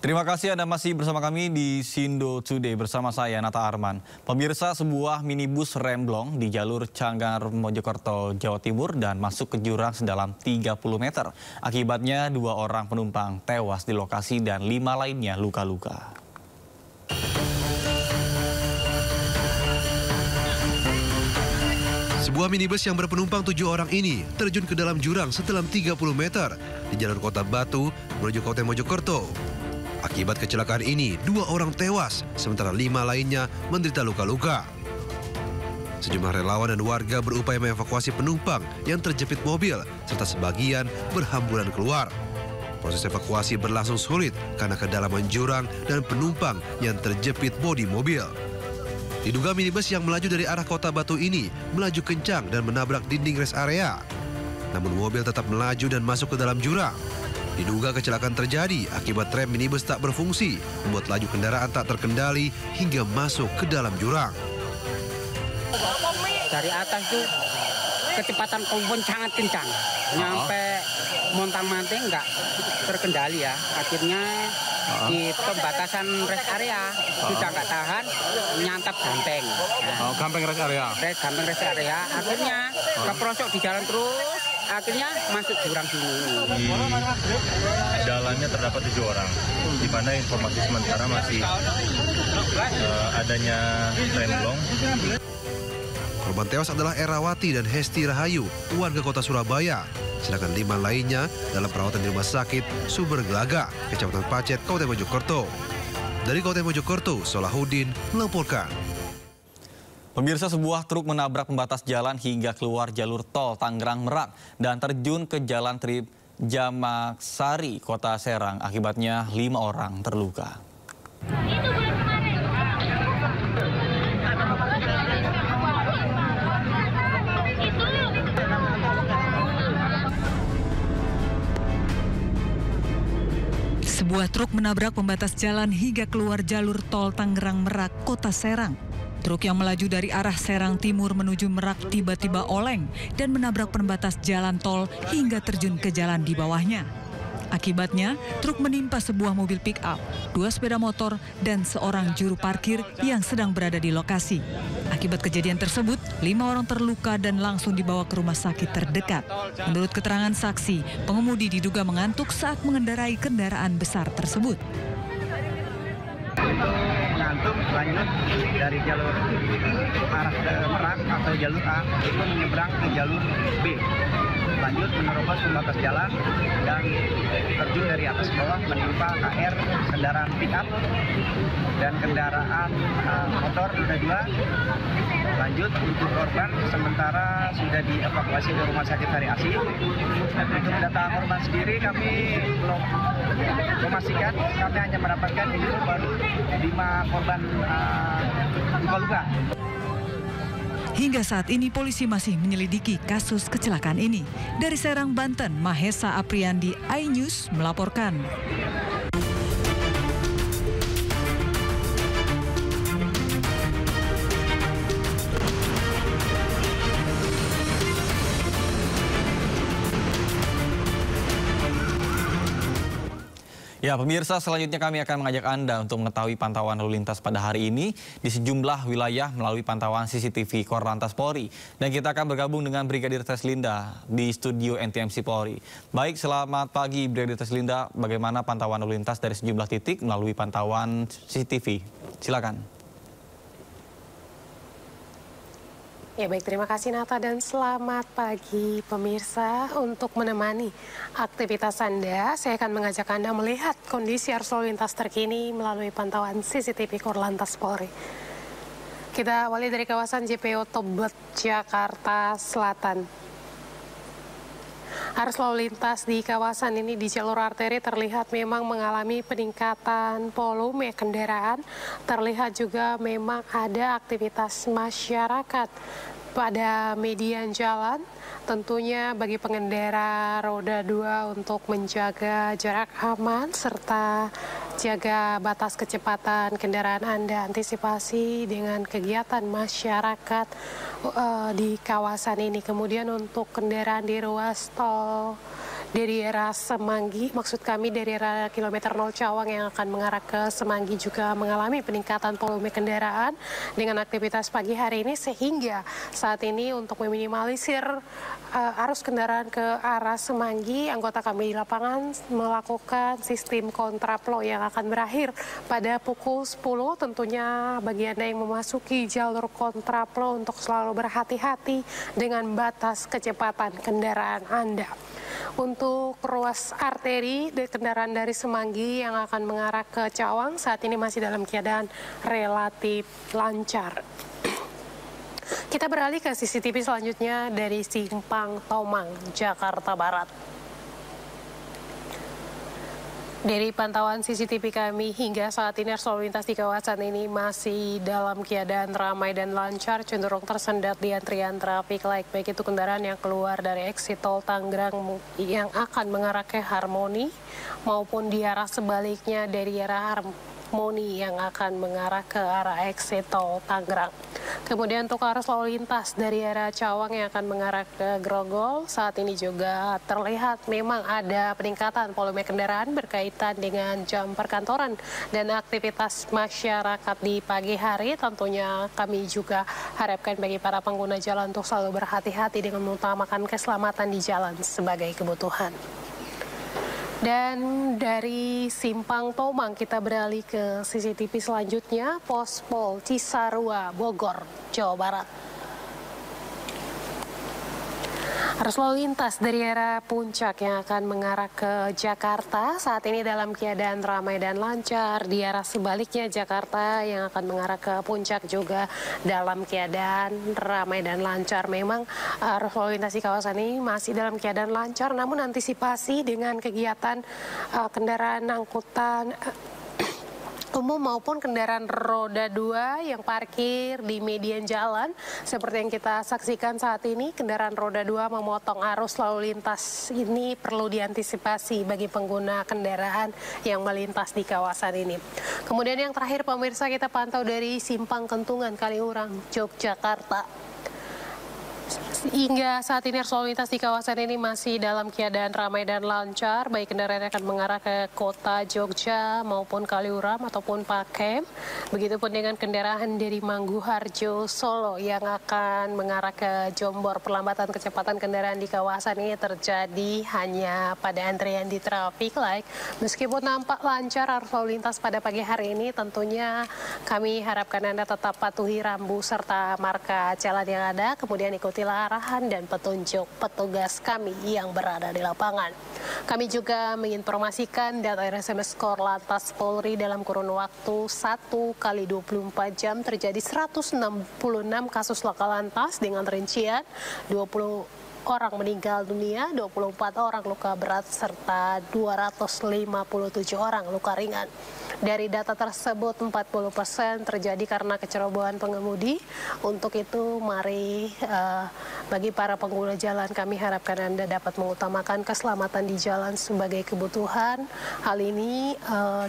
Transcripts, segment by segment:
Terima kasih Anda masih bersama kami di Sindo Today bersama saya Nata Arman. Pemirsa, sebuah minibus remblong di jalur Canggar Mojokerto, Jawa Timur dan masuk ke jurang sedalam 30 meter. Akibatnya 2 orang penumpang tewas di lokasi dan 5 lainnya luka-luka. Sebuah minibus yang berpenumpang 7 orang ini terjun ke dalam jurang sedalam 30 meter di jalur Kota Batu menuju Kota Mojokerto. Akibat kecelakaan ini, 2 orang tewas, sementara 5 lainnya menderita luka-luka. Sejumlah relawan dan warga berupaya mengevakuasi penumpang yang terjepit mobil, serta sebagian berhamburan keluar. Proses evakuasi berlangsung sulit karena kedalaman jurang dan penumpang yang terjepit bodi mobil. Diduga minibus yang melaju dari arah Kota Batu ini melaju kencang dan menabrak dinding rest area. Namun mobil tetap melaju dan masuk ke dalam jurang. Diduga kecelakaan terjadi akibat rem minibus tak berfungsi, membuat laju kendaraan tak terkendali hingga masuk ke dalam jurang. Dari atas tuh kecepatan kompon sangat kencang, nyampe montang-manting nggak terkendali ya. Akhirnya di pembatasan rest area sudah nggak tahan, nyantap gampeng. Gampeng rest area? Gampeng rest area, akhirnya keprosok di jalan terus. Akhirnya masuk jurang sini. Jalannya terdapat 7 orang, di mana informasi sementara masih adanya remblong. Korban tewas adalah Erawati dan Hesti Rahayu, warga Kota Surabaya. Sedangkan 5 lainnya dalam perawatan di Rumah Sakit Sumber Gelaga, Kecamatan Pacet, Kabupaten Mojokerto. Dari Kabupaten Mojokerto, Solahuddin melaporkan. Pemirsa, sebuah truk menabrak pembatas jalan hingga keluar jalur tol Tangerang Merak dan terjun ke jalan Trip Jamaksari, Kota Serang. Akibatnya 5 orang terluka. Sebuah truk menabrak pembatas jalan hingga keluar jalur tol Tangerang Merak, Kota Serang. Truk yang melaju dari arah Serang Timur menuju Merak tiba-tiba oleng dan menabrak pembatas jalan tol hingga terjun ke jalan di bawahnya. Akibatnya, truk menimpa sebuah mobil pick-up, 2 sepeda motor, dan seorang juru parkir yang sedang berada di lokasi. Akibat kejadian tersebut, 5 orang terluka dan langsung dibawa ke rumah sakit terdekat. Menurut keterangan saksi, pengemudi diduga mengantuk saat mengendarai kendaraan besar tersebut. Mengantuk lanjut dari jalur arah ke Merak atau jalur A itu menyeberang ke jalur B, lanjut menerobos pembatas jalan dan terjun dari atas ke bawah menimpa KR kendaraan pickup dan kendaraan motor roda 2. Lanjut untuk korban sementara sudah dievakuasi ke Rumah Sakit Hari Asih. Dan untuk data korban sendiri kami belum memastikan, kami hanya mendapatkan info baru 5 korban luka-luka. Hingga saat ini polisi masih menyelidiki kasus kecelakaan ini. Dari Serang, Banten, Mahesa Apriandi, iNews melaporkan. Ya, pemirsa, selanjutnya kami akan mengajak Anda untuk mengetahui pantauan lalu lintas pada hari ini di sejumlah wilayah melalui pantauan CCTV Korlantas Polri. Dan kita akan bergabung dengan Brigadir Teslinda di studio NTMC Polri. Baik, selamat pagi Brigadir Teslinda. Bagaimana pantauan lalu lintas dari sejumlah titik melalui pantauan CCTV? Silakan. Ya baik, terima kasih Nata dan selamat pagi pemirsa. Untuk menemani aktivitas Anda, saya akan mengajak Anda melihat kondisi arus lalu lintas terkini melalui pantauan CCTV Korlantas Polri. Kita awali dari kawasan JPO Tebet, Jakarta Selatan. Arus lalu lintas di kawasan ini di jalur arteri terlihat memang mengalami peningkatan volume kendaraan. Terlihat juga memang ada aktivitas masyarakat pada median jalan. Tentunya bagi pengendara roda 2 untuk menjaga jarak aman serta jaga batas kecepatan kendaraan Anda, antisipasi dengan kegiatan masyarakat di kawasan ini. Kemudian untuk kendaraan di ruas tol dari arah Semanggi, maksud kami dari arah kilometer 0 Cawang yang akan mengarah ke Semanggi juga mengalami peningkatan volume kendaraan dengan aktivitas pagi hari ini, sehingga saat ini untuk meminimalisir arus kendaraan ke arah Semanggi, anggota kami di lapangan melakukan sistem kontraflow yang akan berakhir pada pukul 10. Tentunya bagi Anda yang memasuki jalur kontraflow untuk selalu berhati-hati dengan batas kecepatan kendaraan Anda. Untuk ruas arteri kendaraan dari Semanggi yang akan mengarah ke Cawang saat ini masih dalam keadaan relatif lancar. Kita beralih ke CCTV selanjutnya dari Simpang Tomang, Jakarta Barat. Dari pantauan CCTV kami hingga saat ini arus lalu lintas di kawasan ini masih dalam keadaan ramai dan lancar, cenderung tersendat di antrian trafik baik itu kendaraan yang keluar dari exit tol Tangerang yang akan mengarah ke Harmoni maupun di arah sebaliknya dari arah Harmoni yang akan mengarah ke arah exit tol Tangerang. Kemudian untuk arus lalu lintas dari arah Cawang yang akan mengarah ke Grogol, saat ini juga terlihat memang ada peningkatan volume kendaraan berkaitan dengan jam perkantoran dan aktivitas masyarakat di pagi hari. Tentunya kami juga harapkan bagi para pengguna jalan untuk selalu berhati-hati dengan mengutamakan keselamatan di jalan sebagai kebutuhan. Dan dari Simpang Tomang kita beralih ke CCTV selanjutnya, Pospol Cisarua, Bogor, Jawa Barat. Arus lalu lintas dari arah Puncak yang akan mengarah ke Jakarta saat ini dalam keadaan ramai dan lancar. Di arah sebaliknya Jakarta yang akan mengarah ke Puncak juga dalam keadaan ramai dan lancar. Memang arus lalu lintas di kawasan ini masih dalam keadaan lancar, namun antisipasi dengan kegiatan kendaraan angkutan umum maupun kendaraan roda 2 yang parkir di median jalan seperti yang kita saksikan saat ini, kendaraan roda 2 memotong arus lalu lintas ini perlu diantisipasi bagi pengguna kendaraan yang melintas di kawasan ini. Kemudian yang terakhir pemirsa, kita pantau dari Simpang Kentungan Kaliurang, Yogyakarta. Hingga saat ini arus lalu lintas di kawasan ini masih dalam keadaan ramai dan lancar, baik kendaraan yang akan mengarah ke kota Jogja maupun Kaliurang ataupun Pakem. Begitupun dengan kendaraan dari Mangguharjo, Solo yang akan mengarah ke Jombor. Perlambatan kecepatan kendaraan di kawasan ini terjadi hanya pada antrian di traffic light. Meskipun nampak lancar arus lalu lintas pada pagi hari ini, tentunya kami harapkan Anda tetap patuhi rambu serta marka jalan yang ada, kemudian ikutilah arahan dan petunjuk petugas kami yang berada di lapangan. Kami juga menginformasikan data RSMS Korlantas Polri dalam kurun waktu 1 kali 24 jam terjadi 166 kasus laka lantas dengan rincian 20 orang meninggal dunia, 24 orang luka berat, serta 257 orang luka ringan. Dari data tersebut 40% terjadi karena kecerobohan pengemudi. Untuk itu mari bagi para pengguna jalan kami harapkan Anda dapat mengutamakan keselamatan di jalan sebagai kebutuhan. Hal ini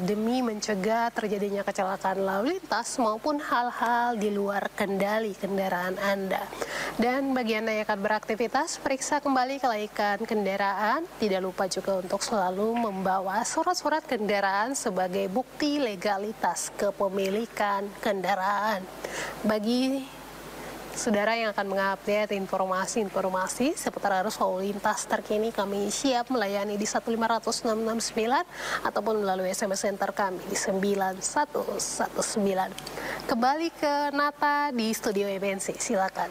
demi mencegah terjadinya kecelakaan lalu lintas maupun hal-hal di luar kendali kendaraan Anda. Dan bagi Anda yang akan beraktivitas, periksa kembali kelaikan kendaraan. Tidak lupa juga untuk selalu membawa surat-surat kendaraan sebagai bukti legalitas kepemilikan kendaraan. Bagi saudara yang akan mengupdate informasi-informasi seputar arus lalu lintas terkini, kami siap melayani di 15669 ataupun melalui SMS center kami di 9119. Kembali ke Nata di studio MNC, silakan.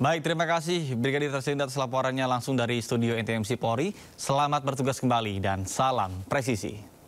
Baik, terima kasih Brigadir Tersindat atas laporannya langsung dari studio NTMC Polri. Selamat bertugas kembali dan salam presisi.